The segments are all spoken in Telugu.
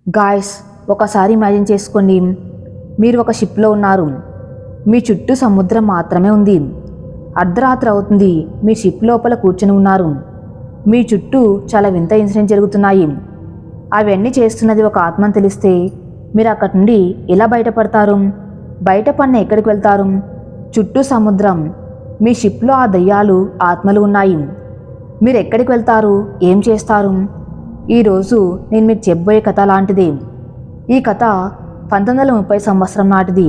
గాయ్స్, ఒకసారి ఇమాజిన్ చేసుకోండి. మీరు ఒక షిప్లో ఉన్నారు. మీ చుట్టూ సముద్రం మాత్రమే ఉంది. అర్ధరాత్రి అవుతుంది. మీ షిప్ లోపల కూర్చొని ఉన్నారు. మీ చుట్టూ చాలా వింత ఇన్సిడెంట్ జరుగుతున్నాయి. అవన్నీ చేస్తున్నది ఒక ఆత్మని తెలిస్తే మీరు అక్కడి నుండి ఎలా బయటపడతారు? బయటపడిన ఎక్కడికి వెళ్తారు? చుట్టూ సముద్రం. మీ షిప్లో ఆ దయ్యాలు ఆత్మలు ఉన్నాయి. మీరు ఎక్కడికి వెళ్తారు? ఏం చేస్తారు? ఈరోజు నేను మీకు చెప్పబోయే కథ లాంటిది. ఈ కథ 1930 సంవత్సరం నాటిది.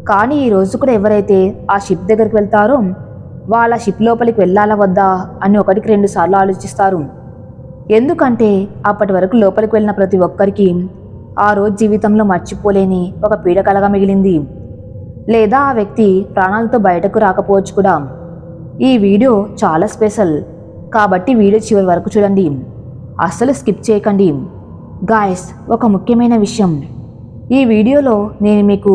కానీ ఈరోజు కూడా ఎవరైతే ఆ షిప్ దగ్గరికి వెళ్తారో వాళ్ళ షిప్ లోపలికి వెళ్ళాలా వద్దా అని 1-2 సార్లు ఆలోచిస్తారు. ఎందుకంటే అప్పటి వరకు లోపలికి వెళ్ళిన ప్రతి ఒక్కరికి ఆ రోజు జీవితంలో మర్చిపోలేని ఒక పీడకలగా మిగిలింది. లేదా ఆ వ్యక్తి ప్రాణాలతో బయటకు రాకపోవచ్చు కూడా. ఈ వీడియో చాలా స్పెషల్ కాబట్టి వీడియో చివరి వరకు చూడండి. అస్సలు స్కిప్ చేయకండి. గాయస్, ఒక ముఖ్యమైన విషయం. ఈ వీడియోలో నేను మీకు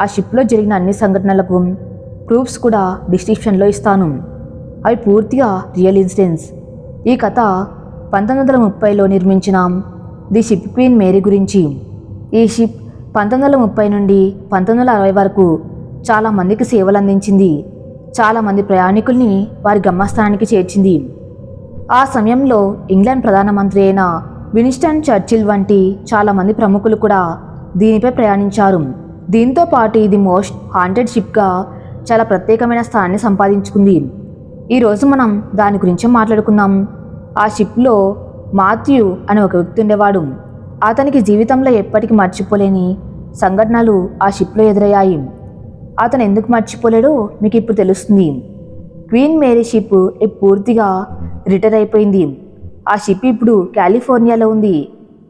ఆ షిప్లో జరిగిన అన్ని సంఘటనలకు ప్రూఫ్స్ కూడా డిస్క్రిప్షన్లో ఇస్తాను. అవి పూర్తిగా రియల్ ఇన్సిడెంట్స్. ఈ కథ 1930లో నిర్మించిన ది షిప్ క్వీన్ మేరీ గురించి. ఈ షిప్ 1930 నుండి 1960 వరకు చాలామందికి సేవలు అందించింది. చాలామంది ప్రయాణికుల్ని వారి గమ్యస్థానానికి చేర్చింది. ఆ సమయంలో ఇంగ్లాండ్ ప్రధానమంత్రి అయిన విన్స్టన్ చర్చిల్ వంటి చాలామంది ప్రముఖులు కూడా దీనిపై ప్రయాణించారు. దీంతో పాటు ఇది మోస్ట్ హాంటెడ్ షిప్గా చాలా ప్రత్యేకమైన స్థానాన్ని సంపాదించుకుంది. ఈరోజు మనం దాని గురించి మాట్లాడుకుందాం. ఆ షిప్లో మాథ్యూ అనే ఒక వ్యక్తి ఉండేవాడు. అతనికి జీవితంలో ఎప్పటికీ మర్చిపోలేని సంఘటనలు ఆ షిప్లో ఎదురయ్యాయి. అతను ఎందుకు మర్చిపోలేడో మీకు ఇప్పుడు తెలుస్తుంది. క్వీన్ మేరీ షిప్ పూర్తిగా రిటైర్ అయిపోయింది. ఆ షిప్ ఇప్పుడు కాలిఫోర్నియాలో ఉంది.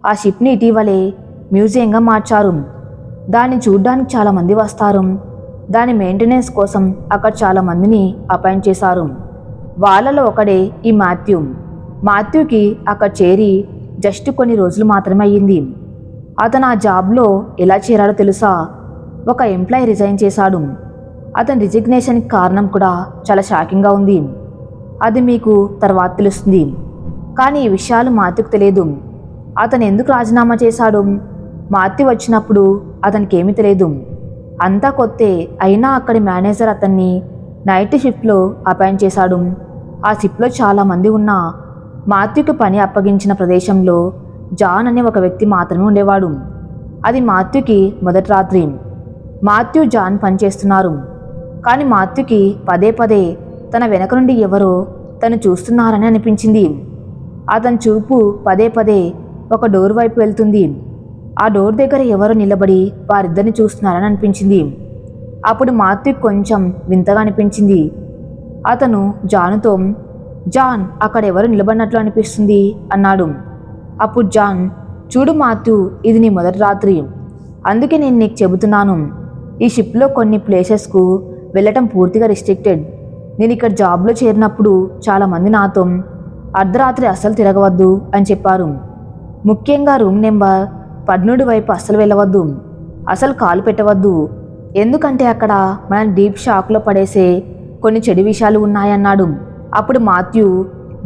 ఆ షిప్ని ఇటీవలే మ్యూజియంగా మార్చారు. దాన్ని చూడ్డానికి చాలామంది వస్తారు. దాని మెయింటెనెన్స్ కోసం అక్కడ చాలామందిని అపాయింట్ చేశారు. వాళ్ళలో ఒకడే ఈ మాథ్యూ. మాథ్యూకి అక్కడ చేరి జస్ట్ కొన్ని రోజులు మాత్రమే అయ్యింది. అతను ఆ జాబ్లో ఎలా చేరాడో తెలుసా? ఒక ఎంప్లాయీ రిజైన్ చేశాడు. అతని రిజిగ్నేషన్కి కారణం కూడా చాలా షాకింగ్గా ఉంది. అది మీకు తర్వాత తెలుస్తుంది. కానీ ఈ విషయాలు మాథ్యూకు తెలియదు. అతను ఎందుకు రాజీనామా చేశాడు? మాథ్యూ వచ్చినప్పుడు అతనికి ఏమీ తెలియదు. అంతా కొత్తే. అయినా అక్కడి మేనేజర్ అతన్ని నైట్ షిఫ్ట్లో అపాయింట్ చేశాడు. ఆ షిప్లో చాలామంది ఉన్నా మాథ్యూకి పని అప్పగించిన ప్రదేశంలో జాన్ అనే ఒక వ్యక్తి మాత్రమే ఉండేవాడు. అది మాథ్యూకి మొదటి రాత్రి. మాథ్యూ, జాన్ పనిచేస్తున్నారు. కానీ మాథ్యూకి పదే పదే తన వెనక నుండి ఎవరో తను చూస్తున్నారని అనిపించింది. అతని చూపు పదే పదే ఒక డోర్ వైపు వెళ్తుంది. ఆ డోర్ దగ్గర ఎవరో నిలబడి వారిద్దరిని చూస్తున్నారని అనిపించింది. అప్పుడు మాథ్యూకి కొంచెం వింతగా అనిపించింది. అతను జాన్తో, జాన్, అక్కడ ఎవరు నిలబడినట్లు అనిపిస్తుంది అన్నాడు. అప్పుడు జాన్, చూడు మాథ్యూ, ఇది నీ మొదటి రాత్రి. అందుకే నేను నీకు చెబుతున్నాను, ఈ షిప్లో కొన్ని ప్లేసెస్కు వెళ్ళటం పూర్తిగా రిస్ట్రిక్టెడ్. నేను ఇక్కడ జాబ్లో చేరినప్పుడు చాలామంది నాతో అర్ధరాత్రి అస్సలు తిరగవద్దు అని చెప్పారు. ముఖ్యంగా రూమ్ నెంబర్ 13 వైపు అస్సలు వెళ్ళవద్దు, అసలు కాలు పెట్టవద్దు. ఎందుకంటే అక్కడ మనం డీప్ షాక్లో పడేసే కొన్ని చెడు విషయాలు ఉన్నాయన్నాడు. అప్పుడు మాథ్యూ,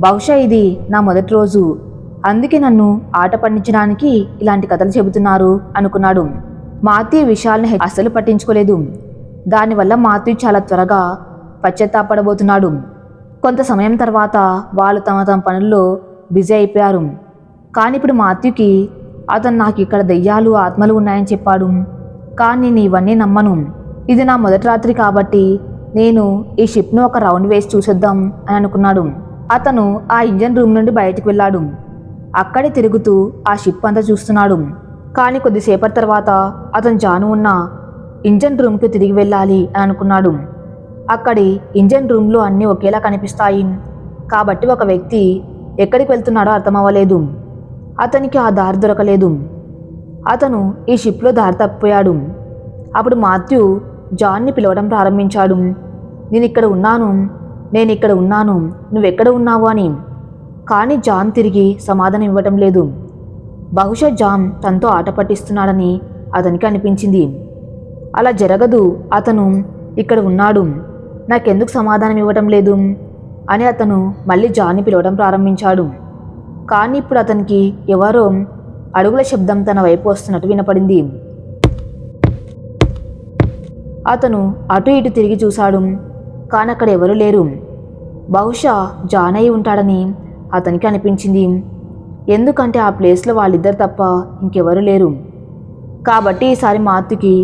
బహుశా ఇది నా మొదటి రోజు, అందుకే నన్ను ఆట పట్టించడానికి ఇలాంటి కథలు చెబుతున్నారు అనుకున్నాడు. మాథ్యూ విషయాల్ని అస్సలు పట్టించుకోలేదు. దానివల్ల మాథ్యూ చాలా త్వరగా పశ్చాత్తాపడబోతున్నాడు. కొంత సమయం తర్వాత వాళ్ళు తమ తమ పనుల్లో బిజీ అయిపోయారు. కానీ ఇప్పుడు మాథ్యూకి అతను నాకు ఇక్కడ దెయ్యాలు, ఆత్మలు ఉన్నాయని చెప్పాడు. కానీ నేను ఇవన్నీ నమ్మను. ఇది నా మొదటి రాత్రి కాబట్టి నేను ఈ షిప్ను ఒక రౌండ్ వేసి చూసేద్దాం అని అనుకున్నాడు. అతను ఆ ఇంజన్ రూమ్ నుండి బయటికి వెళ్ళాడు. అక్కడే తిరుగుతూ ఆ షిప్ అంతా చూస్తున్నాడు. కానీ కొద్దిసేపటి తర్వాత అతను జాను ఉన్న ఇంజన్ రూమ్కి తిరిగి వెళ్ళాలి అని అనుకున్నాడు. అక్కడి ఇంజన్ రూమ్లో అన్నీ ఒకేలా కనిపిస్తాయి కాబట్టి ఒక వ్యక్తి ఎక్కడికి వెళ్తున్నాడో అర్థమవ్వలేదు. అతనికి ఆ దారి దొరకలేదు. అతను ఈ షిప్లో దారి తప్పిపోయాడు. అప్పుడు మాథ్యూ జాన్ని పిలవడం ప్రారంభించాడు. నేను ఇక్కడ ఉన్నాను, నువ్వెక్కడ ఉన్నావు అని. కానీ జాన్ తిరిగి సమాధానం ఇవ్వటం లేదు. బహుశా జాన్ తనతో ఆట పట్టిస్తున్నాడని అతనికి అనిపించింది. అలా జరగదు, అతను ఇక్కడ ఉన్నాడు, నాకెందుకు సమాధానం ఇవ్వటం లేదు అని అతను మళ్ళీ జాన్ని పిలవడం ప్రారంభించాడు. కానీ ఇప్పుడు అతనికి ఎవరో అడుగుల శబ్దం తన వైపు వస్తున్నట్టు వినపడింది. అతను అటు ఇటు తిరిగి చూశాడు, కానీ అక్కడ ఎవరూ లేరు. బహుశా జాన్ అయి ఉంటాడని అతనికి అనిపించింది. ఎందుకంటే ఆ ప్లేస్లో వాళ్ళిద్దరు తప్ప ఇంకెవరూ లేరు. కాబట్టి ఈసారి మాథ్యూకి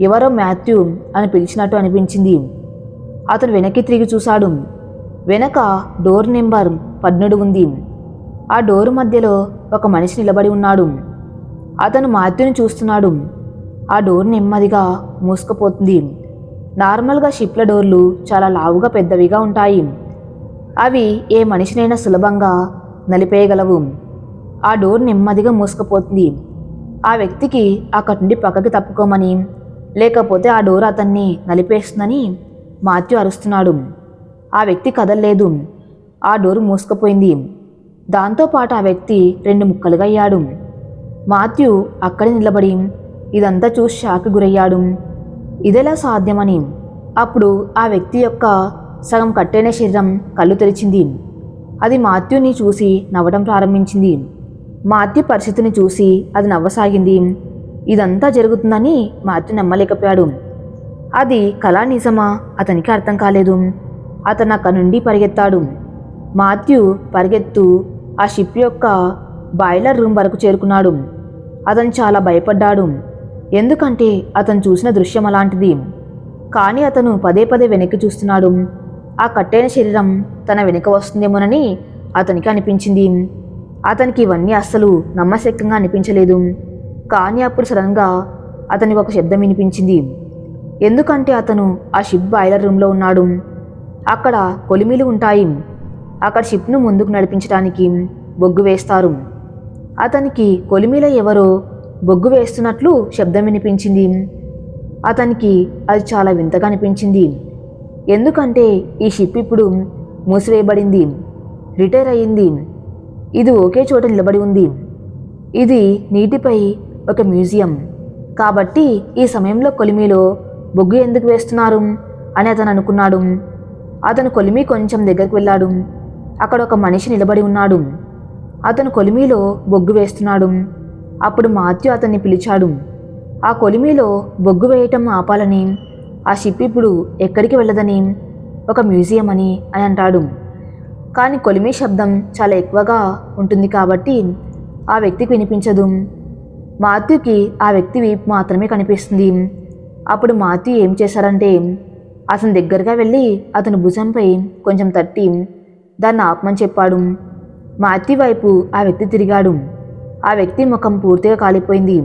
ఎవరో మాథ్యూ అని పిలిచినట్టు అనిపించింది. అతను వెనక్కి తిరిగి చూశాడు. వెనక డోర్ నెంబర్ 17 ఉంది. ఆ డోరు మధ్యలో ఒక మనిషి నిలబడి ఉన్నాడు. అతను మాథ్యూని చూస్తున్నాడు. ఆ డోర్ నెమ్మదిగా మూసుకుపోతుంది. నార్మల్గా షిప్ల డోర్లు చాలా లావుగా పెద్దవిగా ఉంటాయి. అవి ఏ మనిషినైనా సులభంగా నలిపేయగలవు. ఆ డోర్ నెమ్మదిగా మూసుకుపోతుంది. ఆ వ్యక్తికి అక్కడి నుండి పక్కకి తప్పుకోమని, లేకపోతే ఆ డోర్ అతన్ని నలిపేస్తుందని మాథ్యూ అరుస్తున్నాడు. ఆ వ్యక్తి కదల్లేదు. ఆ డోరు మూసుకుపోయింది. దాంతోపాటు ఆ వ్యక్తి 2 ముక్కలుగా అయ్యాడు. మాథ్యూ అక్కడే నిలబడి ఇదంతా చూసి షాక్కి గురయ్యాడు. ఇదెలా సాధ్యమని. అప్పుడు ఆ వ్యక్తి యొక్క సగం కట్టైన శరీరం కళ్ళు తెరిచింది. అది మాథ్యూని చూసి నవ్వడం ప్రారంభించింది. మాథ్యూ పరిస్థితిని చూసి అది నవ్వసాగింది. ఇదంతా జరుగుతుందని మాథ్యూ నమ్మలేకపోయాడు. అది కళా నిజమా అతనికి అర్థం కాలేదు. అతను అక్కడి నుండి పరిగెత్తాడు. మాథ్యూ పరిగెత్తు ఆ షిప్ యొక్క బాయిలర్ రూమ్ వరకు చేరుకున్నాడు. అతను చాలా భయపడ్డాడు. ఎందుకంటే అతను చూసిన దృశ్యం అలాంటిది. కానీ అతను పదే పదే వెనక్కి చూస్తున్నాడు. ఆ కట్టైన శరీరం తన వెనుక వస్తుందేమోనని అతనికి అనిపించింది. అతనికి ఇవన్నీ అస్సలు నమ్మశక్యంగా అనిపించలేదు. కానీ అప్పుడు సడన్గా అతనికి ఒక శబ్దం వినిపించింది. ఎందుకంటే అతను ఆ షిప్ బాయిలర్ రూమ్లో ఉన్నాడు. అక్కడ కొలిమిలు ఉంటాయి. అక్కడ షిప్ను ముందుకు నడిపించడానికి బొగ్గు వేస్తారు. అతనికి కొలిమిలో ఎవరో బొగ్గు వేస్తున్నట్లు శబ్దం వినిపించింది. అతనికి అది చాలా వింతగా అనిపించింది. ఎందుకంటే ఈ షిప్ ఇప్పుడు మూసివేయబడింది, రిటైర్ అయ్యింది. ఇది ఒకే చోట నిలబడి ఉంది. ఇది నీటిపై ఒక మ్యూజియం. కాబట్టి ఈ సమయంలో కొలిమిలో బొగ్గు ఎందుకు వేస్తున్నారు అని అతను అనుకున్నాడు. అతను కొలిమి కొంచెం దగ్గరకు వెళ్ళాడు. అక్కడ ఒక మనిషి నిలబడి ఉన్నాడు. అతను కొలిమిలో బొగ్గు వేస్తున్నాడు. అప్పుడు మాథ్యూ అతన్ని పిలిచాడు. ఆ కొలిమిలో బొగ్గు వేయటం ఆపాలని, ఆ షిప్ ఇప్పుడు ఎక్కడికి వెళ్ళదని, ఒక మ్యూజియం అని అంటాడు. కానీ కొలిమి శబ్దం చాలా ఎక్కువగా ఉంటుంది కాబట్టి ఆ వ్యక్తికి వినిపించదు. మాథ్యూకి ఆ వ్యక్తి వీపు మాత్రమే కనిపిస్తుంది. అప్పుడు మాథ్యూ ఏం చేశారంటే అతని దగ్గరగా వెళ్ళి అతని భుజంపై కొంచెం తట్టి దాన్ని ఆపమని చెప్పాడు. మాథ్యూ వైపు ఆ వ్యక్తి తిరిగాడు. ఆ వ్యక్తి ముఖం పూర్తిగా కాలిపోయింది.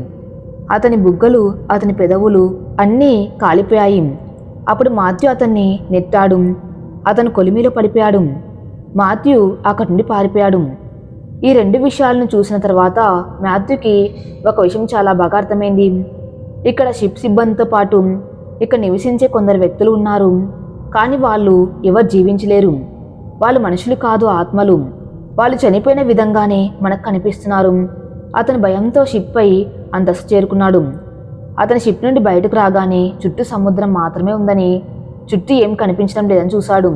అతని బుగ్గలు, అతని పెదవులు అన్నీ కాలిపోయాయి. అప్పుడు మాథ్యూ అతన్ని నెట్టాడు. అతను కొలిమిలో పడిపోయాడు. మాథ్యూ అక్కడి నుండి పారిపోయాడు. ఈ 2 విషయాలను చూసిన తర్వాత మాథ్యూకి ఒక విషయం చాలా బాగా అర్థమైంది. ఇక్కడ షిప్ సిబ్బందితో పాటు ఇక్కడ నివసించే కొందరు వ్యక్తులు ఉన్నారు. కానీ వాళ్ళు ఎవరు జీవించలేరు. వాళ్ళు మనుషులు కాదు, ఆత్మలు. వాళ్ళు చనిపోయిన విధంగానే మనకు కనిపిస్తున్నారు. అతను భయంతో షిప్ పై అంతస్తు చేరుకున్నాడు. అతని షిప్ నుండి బయటకు రాగానే చుట్టూ సముద్రం మాత్రమే ఉందని, చుట్టూ ఏం కనిపించడం లేదని చూశాడు.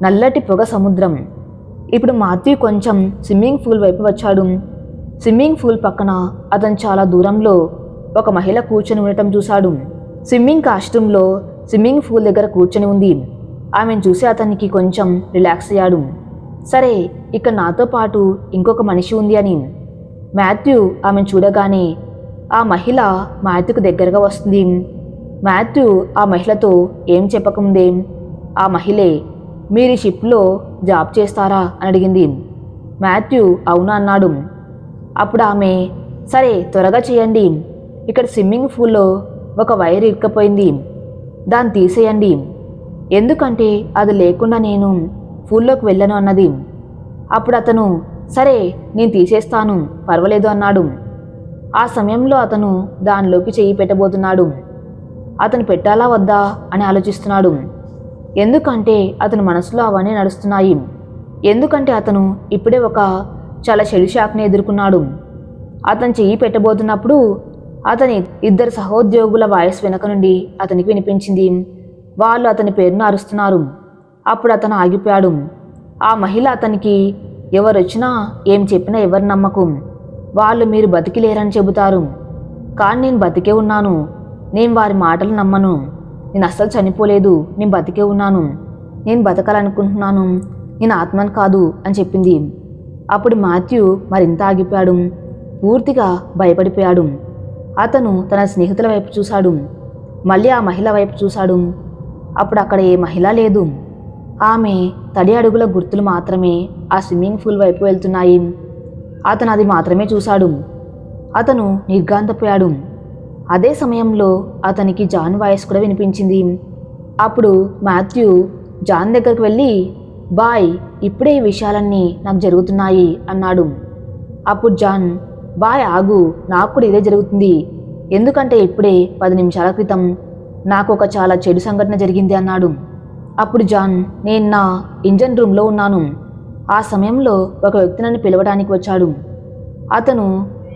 నల్లటి పొగ సముద్రం. ఇప్పుడు మాథ్యూ కొంచెం స్విమ్మింగ్ పూల్ వైపు వచ్చాడు. స్విమ్మింగ్ పూల్ పక్కన అతను చాలా దూరంలో ఒక మహిళ కూర్చొని ఉండటం చూశాడు. స్విమ్మింగ్ కాస్ట్యూమ్లో స్విమ్మింగ్ పూల్ దగ్గర కూర్చొని ఉంది. ఆమెను చూసి అతనికి కొంచెం రిలాక్స్ అయ్యాడు. సరే, ఇక్కడ నాతో పాటు ఇంకొక మనిషి ఉంది అని. మాథ్యూ ఆమెను చూడగానే ఆ మహిళ మాథ్యూకు దగ్గరగా వస్తుంది. మాథ్యూ ఆ మహిళతో ఏం చెప్పకముందే ఆ మహిళే, మీరు షిప్లో జాబ్ చేస్తారా అని అడిగింది. మాథ్యూ అవునా అన్నాడు. అప్పుడు ఆమె, సరే త్వరగా చేయండి, ఇక్కడ స్విమ్మింగ్ పూల్లో ఒక వైర్ ఇరుక్కపోయింది, దాన్ని తీసేయండి, ఎందుకంటే అది లేకుండా నేను పూల్లోకి వెళ్ళను అన్నది. అప్పుడు అతను సరే నేను తీసేస్తాను పర్వాలేదు అన్నాడు. ఆ సమయంలో అతను దానిలోకి చెయ్యి పెట్టబోతున్నాడు. అతను పెట్టాలా వద్దా అని ఆలోచిస్తున్నాడు. ఎందుకంటే అతని మనసులో అవన్నీ నడుస్తున్నాయి. ఎందుకంటే అతను ఇప్పుడే ఒక చాలా చెడు షాక్ని ఎదుర్కొన్నాడు. అతను చెయ్యి పెట్టబోతున్నప్పుడు అతని 2 సహోద్యోగుల వాయిస్ వెనక నుండి అతనికి వినిపించింది. వాళ్ళు అతని పేరును అరుస్తున్నారు. అప్పుడు అతను ఆగిపోయాడు. ఆ మహిళ అతనికి ఎవరొచ్చినా ఏం చెప్పినా ఎవరి నమ్మకం, వాళ్ళు మీరు బతికి లేరని చెబుతారు. కానీ నేను బతికే ఉన్నాను. నేను వారి మాటలు నమ్మను. నేను అస్సలు చనిపోలేదు. నేను బతికే ఉన్నాను. నేను బతకాలనుకుంటున్నాను. నేను ఆత్మను కాదు అని చెప్పింది. అప్పుడు మాథ్యూ మరింత ఆగిపోయాడు. పూర్తిగా భయపడిపోయాడు. అతను తన స్నేహితుల వైపు చూశాడు. మళ్ళీ ఆ మహిళ వైపు చూశాడు. అప్పుడు అక్కడ ఏ మహిళ లేదు. ఆమె తడి అడుగుల గుర్తులు మాత్రమే ఆ స్విమ్మింగ్ పూల్ వైపు వెళ్తున్నాయి. అతను అది మాత్రమే చూశాడు. అతను నిర్ఘాంతపోయాడు. అదే సమయంలో అతనికి జాన్ వాయిస్ కూడా వినిపించింది. అప్పుడు మాథ్యూ జాన్ దగ్గరకు వెళ్ళి, బాయ్, ఇప్పుడే ఈ విషయాలన్నీ నాకు జరుగుతున్నాయి అన్నాడు. అప్పుడు జాన్, బాయ్ ఆగు, నాకు కూడా ఇదే జరుగుతుంది. ఎందుకంటే ఇప్పుడే 10 నిమిషాల క్రితం నాకు ఒక చాలా చెడు సంఘటన జరిగింది అన్నాడు. అప్పుడు జాన్, నేను నా ఇంజన్ రూమ్లో ఉన్నాను. ఆ సమయంలో ఒక వ్యక్తి నన్ను పిలవడానికి వచ్చాడు. అతను,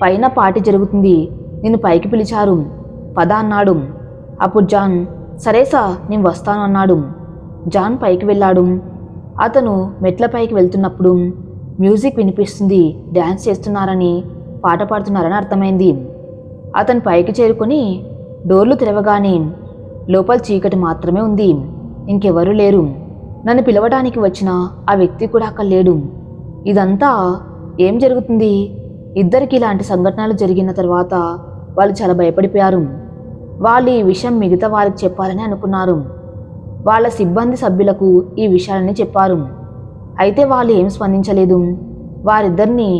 పైన పార్టీ జరుగుతుంది, నిన్ను పైకి పిలిచారు, పద అన్నాడు. అప్పుడు జాన్, సరే సార్, నేను వస్తాను అన్నాడు. జాన్ పైకి వెళ్ళాడు. అతను మెట్ల పైకి వెళ్తున్నప్పుడు మ్యూజిక్ వినిపిస్తుంది, డ్యాన్స్ చేస్తున్నారని, పాట పాడుతున్నారని అర్థమైంది. అతను పైకి చేరుకొని డోర్లు తెరవగానే లోపల చీకటి మాత్రమే ఉంది. ఇంకెవరూ లేరు. నన్ను పిలవడానికి వచ్చిన ఆ వ్యక్తి కూడా అక్కడ లేడు. ఇదంతా ఏం జరుగుతుంది? ఇద్దరికి ఇలాంటి సంఘటనలు జరిగిన తర్వాత వాళ్ళు చాలా భయపడిపోయారు. వాళ్ళు ఈ విషయం మిగతా వారికి చెప్పాలని అనుకున్నారు. వాళ్ళ సిబ్బంది సభ్యులకు ఈ విషయాలని చెప్పారు. అయితే వాళ్ళు ఏం స్పందించలేదు. వారిద్దరిని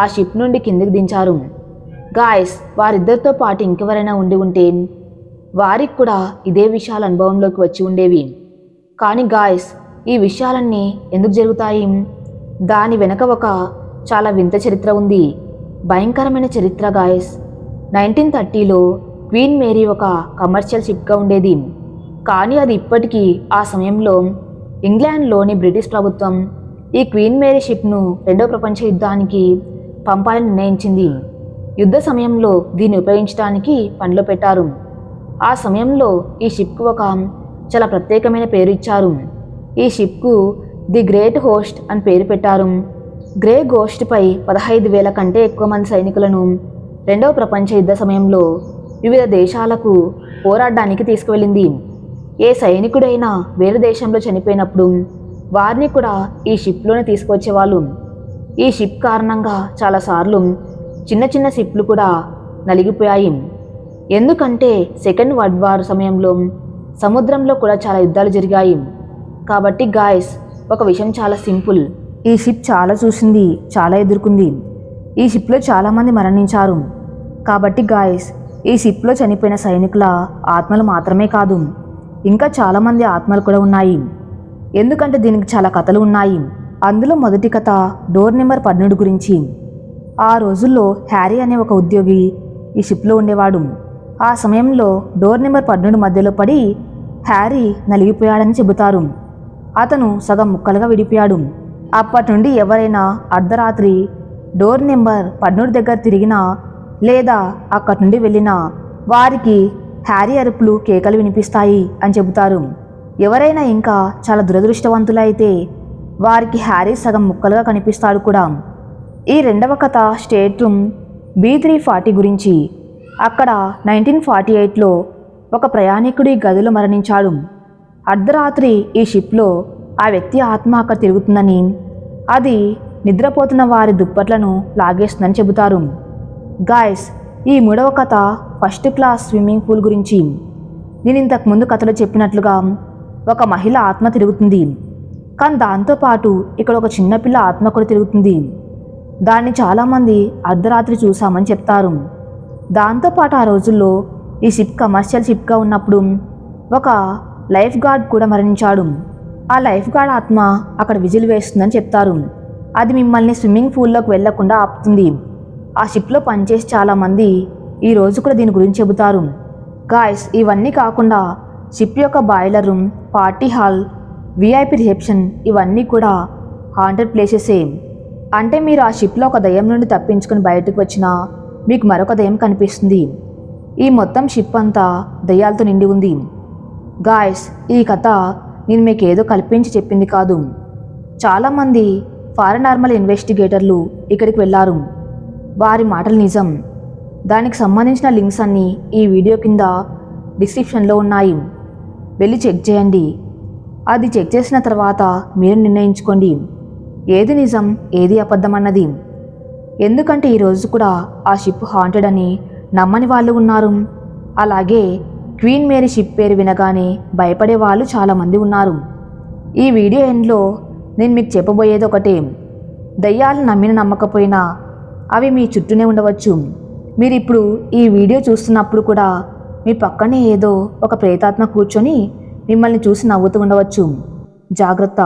ఆ షిప్ నుండి కిందికి దించారు. గాయస్, వారిద్దరితో పాటు ఇంకెవరైనా ఉండి ఉంటే వారికి కూడా ఇదే విషయాల అనుభవంలోకి వచ్చి ఉండేవి. కానీ గాయస్, ఈ విషయాలన్నీ ఎందుకు జరుగుతాయి? దాని వెనక ఒక చాలా వింత చరిత్ర ఉంది. భయంకరమైన చరిత్ర గాయస్. 1930లో క్వీన్ మేరీ ఒక కమర్షియల్ షిప్గా ఉండేది. కానీ అది ఇప్పటికీ ఆ సమయంలో ఇంగ్లాండ్లోని బ్రిటిష్ ప్రభుత్వం ఈ క్వీన్ మేరీ షిప్ను 2వ ప్రపంచ యుద్ధానికి పంపాలని నిర్ణయించింది. యుద్ధ సమయంలో దీన్ని ఉపయోగించడానికి పనిలో పెట్టారు. ఆ సమయంలో ఈ షిప్కు ఒక చాలా ప్రత్యేకమైన పేరు ఇచ్చారు. ఈ షిప్కు ది గ్రేట్ హోస్ట్ అని పేరు పెట్టారు. గ్రే గోస్ట్పై 15,000 కంటే ఎక్కువ మంది సైనికులను 2వ ప్రపంచ యుద్ధ సమయంలో వివిధ దేశాలకు పోరాడడానికి తీసుకువెళ్ళింది. ఏ సైనికుడైనా వేరే దేశంలో చనిపోయినప్పుడు వారిని కూడా ఈ షిప్లోనే తీసుకొచ్చేవాళ్ళు. ఈ షిప్ కారణంగా చాలాసార్లు చిన్న చిన్న షిప్లు కూడా నలిగిపోయాయి. ఎందుకంటే సెకండ్ వరల్డ్ వార్ సమయంలో సముద్రంలో కూడా చాలా యుద్ధాలు జరిగాయి. కాబట్టి గాయస్, ఒక విషయం చాలా సింపుల్. ఈ షిప్ చాలా చూసింది, చాలా ఎదుర్కొంది. ఈ షిప్లో చాలామంది మరణించారు. కాబట్టి గాయస్, ఈ షిప్లో చనిపోయిన సైనికుల ఆత్మలు మాత్రమే కాదు, ఇంకా చాలామంది ఆత్మలు కూడా ఉన్నాయి. ఎందుకంటే దీనికి చాలా కథలు ఉన్నాయి. అందులో మొదటి కథ డోర్ నెంబర్ 12 గురించి. ఆ రోజుల్లో హ్యారీ అనే ఒక ఉద్యోగి ఈ షిప్లో ఉండేవాడు. ఆ సమయంలో డోర్ నెంబర్ 12 మధ్యలో పడి హ్యారీ నలిగిపోయాడని చెబుతారు. అతను సగం ముక్కలుగా విడిపోయాడు. అప్పటి నుండి ఎవరైనా అర్ధరాత్రి డోర్ నెంబర్ 12 దగ్గర తిరిగినా లేదా అక్కడి నుండి వెళ్ళినా వారికి హ్యారీ అరుపులు, కేకలు వినిపిస్తాయి అని చెబుతారు. ఎవరైనా ఇంకా చాలా దురదృష్టవంతులైతే వారికి హ్యారీ సగం ముక్కలుగా కనిపిస్తాడు కూడా. ఈ రెండవ కథ స్టేట్ రూమ్ B340 గురించి. అక్కడ 1948లో ఒక ప్రయాణికుడి గదిలో మరణించాడు. అర్ధరాత్రి ఈ షిప్లో ఆ వ్యక్తి ఆత్మ అక్కడ తిరుగుతుందని, అది నిద్రపోతున్న వారి దుప్పట్లను లాగేస్తుందని చెబుతారు. గాయస్, ఈ 3వ కథ ఫస్ట్ క్లాస్ స్విమ్మింగ్ పూల్ గురించి. నేను ఇంతకుముందు కథలో చెప్పినట్లుగా ఒక మహిళ ఆత్మ తిరుగుతుంది. కానీ దాంతోపాటు ఇక్కడ ఒక చిన్నపిల్ల ఆత్మ కూడా తిరుగుతుంది. దాన్ని చాలామంది అర్ధరాత్రి చూసామని చెప్తారు. దాంతోపాటు ఆ రోజుల్లో ఈ షిప్ కమర్షియల్ షిప్గా ఉన్నప్పుడు ఒక లైఫ్ గార్డ్ కూడా మరణించాడు. ఆ లైఫ్ గార్డ్ ఆత్మ అక్కడ విజిల్ వేస్తుందని చెప్తారు. అది మిమ్మల్ని స్విమ్మింగ్ పూల్లోకి వెళ్లకుండా ఆపుతుంది. ఆ షిప్లో పనిచేసి చాలామంది ఈ రోజు కూడా దీని గురించి చెబుతారు. గాయస్, ఇవన్నీ కాకుండా షిప్ యొక్క boiler room, party hall, VIP reception ఇవన్నీ కూడా హాంటెడ్ ప్లేసెసే. అంటే మీరు ఆ షిప్లో ఒక దయ్యం నుండి తప్పించుకొని బయటకు వచ్చినా మీకు మరొక దయ్యం కనిపిస్తుంది. ఈ మొత్తం షిప్ అంతా దయ్యాలతో నిండి ఉంది. గాయస్, ఈ కథ నేను మీకు ఏదో కల్పించి చెప్పింది కాదు. చాలామంది పారానార్మల్ ఇన్వెస్టిగేటర్లు ఇక్కడికి వెళ్ళారు. వారి మాటలు నిజం. దానికి సంబంధించిన లింక్స్ అన్నీ ఈ వీడియో కింద డిస్క్రిప్షన్లో ఉన్నాయి. వెళ్ళి చెక్ చేయండి. అది చెక్ చేసిన తర్వాత మీరు నిర్ణయించుకోండి ఏది నిజం ఏది అబద్ధం అన్నది. ఎందుకంటే ఈరోజు కూడా ఆ షిప్ హాంటెడ్ అని నమ్మని వాళ్ళు ఉన్నారు. అలాగే క్వీన్ మేరీ షిప్ పేరు వినగానే భయపడే వాళ్ళు చాలామంది ఉన్నారు. ఈ వీడియో ఎండ్లో నేను మీకు చెప్పబోయేది ఒకటే. దయ్యాలు నమ్మిన నమ్మకపోయినా అవి మీ చుట్టూనే ఉండవచ్చు. మీరు ఇప్పుడు ఈ వీడియో చూస్తున్నప్పుడు కూడా మీ పక్కనే ఏదో ఒక ప్రేతాత్మ కూర్చొని మిమ్మల్ని చూసి నవ్వుతూ ఉండవచ్చు. జాగ్రత్త.